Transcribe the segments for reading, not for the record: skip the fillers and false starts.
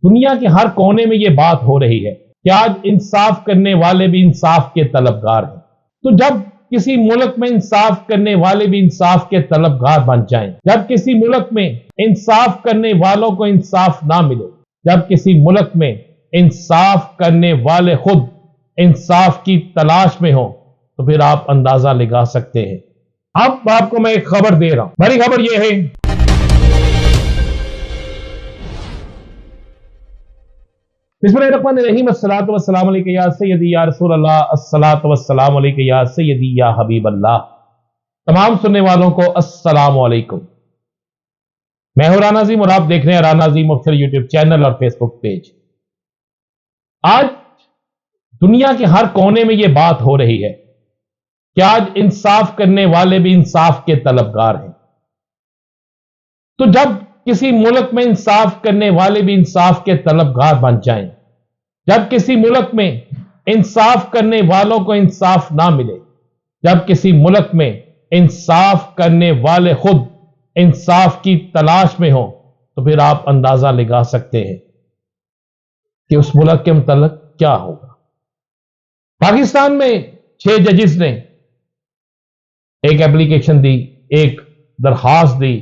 دنیا کے ہر کونے میں یہ بات ہو رہی ہے کہ آج انصاف کرنے والے بھی انصاف کے طلبگار ہیں۔ تو جب کسی ملک میں انصاف کرنے والے بھی انصاف کے طلبگار بن جائیں، جب کسی ملک میں انصاف کرنے والوں کو انصاف نہ ملے، جب کسی ملک میں انصاف کرنے والے خود انصاف کی تلاش میں ہوں، تو پھر آپ اندازہ لگا سکتے ہیں۔ اب آپ کو میں ایک خبر دے رہا ہوں، بڑی خبر یہ ہے بسم اللہ الرحمن الرحیم، الصلاۃ والسلام علیکہ یا سیدی یا رسول اللہ، الصلاۃ والسلام علیکہ یا سیدی یا حبیب اللہ۔ تمام سننے والوں کو السلام علیکم، میں ہوں رانا عظیم اور آپ دیکھ رہے ہیں رانا عظیم آفیشل یوٹیوب چینل اور فیس بک پیج۔ آج دنیا کے ہر کونے میں یہ بات ہو رہی ہے کہ آج انصاف کرنے والے بھی انصاف کے طلبگار ہیں۔ تو جب کسی ملک میں انصاف کرنے والے بھی انصاف کے طلبگار بن جائیں، جب کسی ملک میں انصاف کرنے والوں کو انصاف نہ ملے، جب کسی ملک میں انصاف کرنے والے خود انصاف کی تلاش میں ہوں، تو پھر آپ اندازہ لگا سکتے ہیں کہ اس ملک کے متعلق کیا ہوگا۔ پاکستان میں 6 ججز نے ایک اپلیکیشن دی، ایک درخواست دی،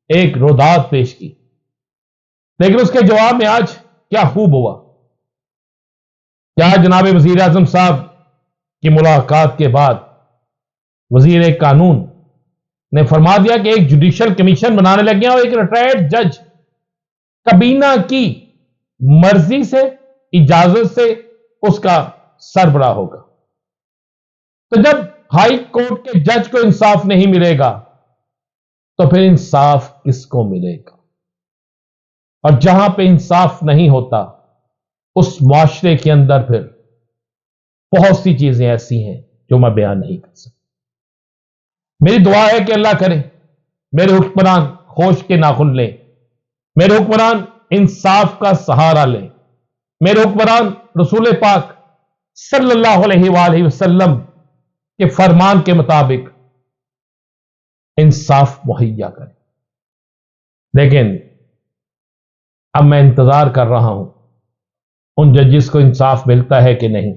ایک روداد پیش کی، لیکن اس کے جواب میں آج کیا خوب ہوا کیا جناب وزیر اعظم صاحب کی ملاقات کے بعد وزیر قانون نے فرما دیا کہ ایک جوڈیشل کمیشن بنانے لگے ہیں اور ایک ریٹائرڈ جج کابینہ کی مرضی سے، اجازت سے اس کا سربراہ ہوگا۔ تو جب ہائی کورٹ کے جج کو انصاف نہیں ملے گا تو پھر انصاف کس کو ملے گا؟ اور جہاں پہ انصاف نہیں ہوتا اس معاشرے کے اندر پھر بہت سی چیزیں ایسی ہیں جو میں بیان نہیں کر سکتا۔ میری دعا ہے کہ اللہ کرے میرے حکمران ہوش کے ناخن لیں، میرے حکمران انصاف کا سہارا لیں، میرے حکمران رسول پاک صلی اللہ علیہ وآلہ وسلم کے فرمان کے مطابق انصاف مہیا کریں۔ لیکن اب میں انتظار کر رہا ہوں ان ججز کو انصاف ملتا ہے کہ نہیں۔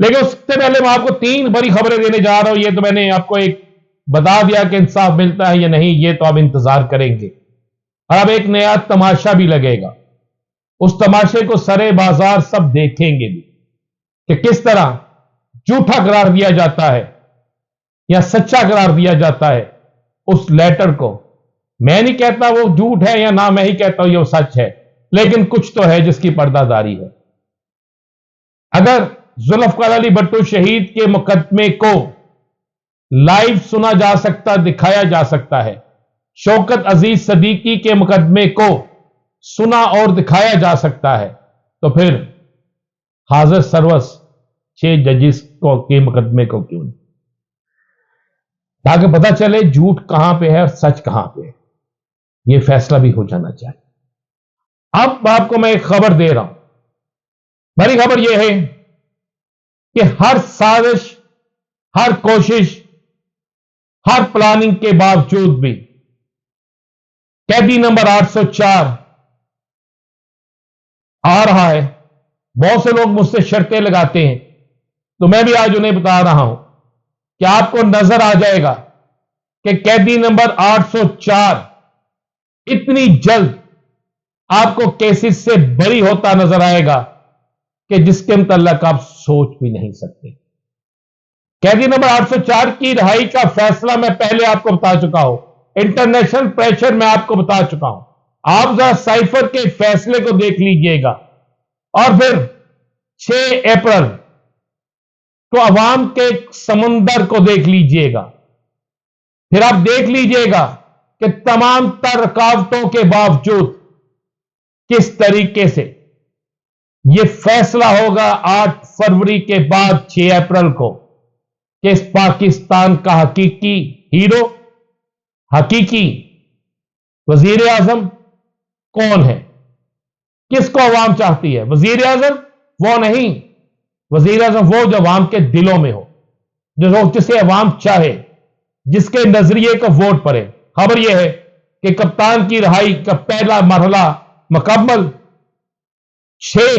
لیکن اس سے پہلے میں آپ کو 3 بڑی خبریں دینے جا رہا ہوں۔ یہ تو میں نے آپ کو ایک بتا دیا کہ انصاف ملتا ہے یا نہیں، یہ تو آپ انتظار کریں گے۔ اور اب ایک نیا تماشا بھی لگے گا، اس تماشے کو سرے بازار سب دیکھیں گے بھی کہ کس طرح جھوٹا قرار دیا جاتا ہے یا سچا قرار دیا جاتا ہے اس لیٹر کو۔ میں نہیں کہتا وہ جھوٹ ہے یا نہ میں ہی کہتا ہوں یہ سچ ہے، لیکن کچھ تو ہے جس کی پردہ داری ہے۔ اگر ذوالفقار علی بھٹو شہید کے مقدمے کو لائیو سنا جا سکتا، دکھایا جا سکتا ہے، شوکت عزیز صدیقی کے مقدمے کو سنا اور دکھایا جا سکتا ہے، تو پھر حاضر سروس 6 ججز کے مقدمے کو کیوں نہیں؟ تاکہ پتہ چلے جھوٹ کہاں پہ ہے اور سچ کہاں پہ ہے، یہ فیصلہ بھی ہو جانا چاہیے۔ اب آپ کو میں ایک خبر دے رہا ہوں، بڑی خبر یہ ہے کہ ہر سازش، ہر کوشش، ہر پلاننگ کے باوجود بھی قیدی نمبر 804 آ رہا ہے۔ بہت سے لوگ مجھ سے شرطیں لگاتے ہیں، تو میں بھی آج انہیں بتا رہا ہوں کہ آپ کو نظر آ جائے گا کہ قیدی نمبر 804 اتنی جلد آپ کو کیسز سے بری ہوتا نظر آئے گا کہ جس کے متعلق آپ سوچ بھی نہیں سکتے۔ قیدی نمبر 804 کی رہائی کا فیصلہ میں پہلے آپ کو بتا چکا ہوں، انٹرنیشنل پریشر میں آپ کو بتا چکا ہوں۔ آپ ذرا سائفر کے فیصلے کو دیکھ لیجئے گا، اور پھر 6 اپریل تو عوام کے سمندر کو دیکھ لیجئے گا۔ پھر آپ دیکھ لیجئے گا کہ تمام تر رکاوٹوں کے باوجود کس طریقے سے یہ فیصلہ ہوگا 8 فروری کے بعد 6 اپریل کو کہ اس پاکستان کا حقیقی ہیرو، حقیقی وزیر اعظم کون ہے، کس کو عوام چاہتی ہے۔ وزیر اعظم وہ نہیں، وزیر اعظم وہ جو عوام کے دلوں میں ہو، جسے عوام چاہے، جس کے نظریے کو ووٹ پڑے۔ خبر یہ ہے کہ کپتان کی رہائی کا پہلا مرحلہ مکمل، 6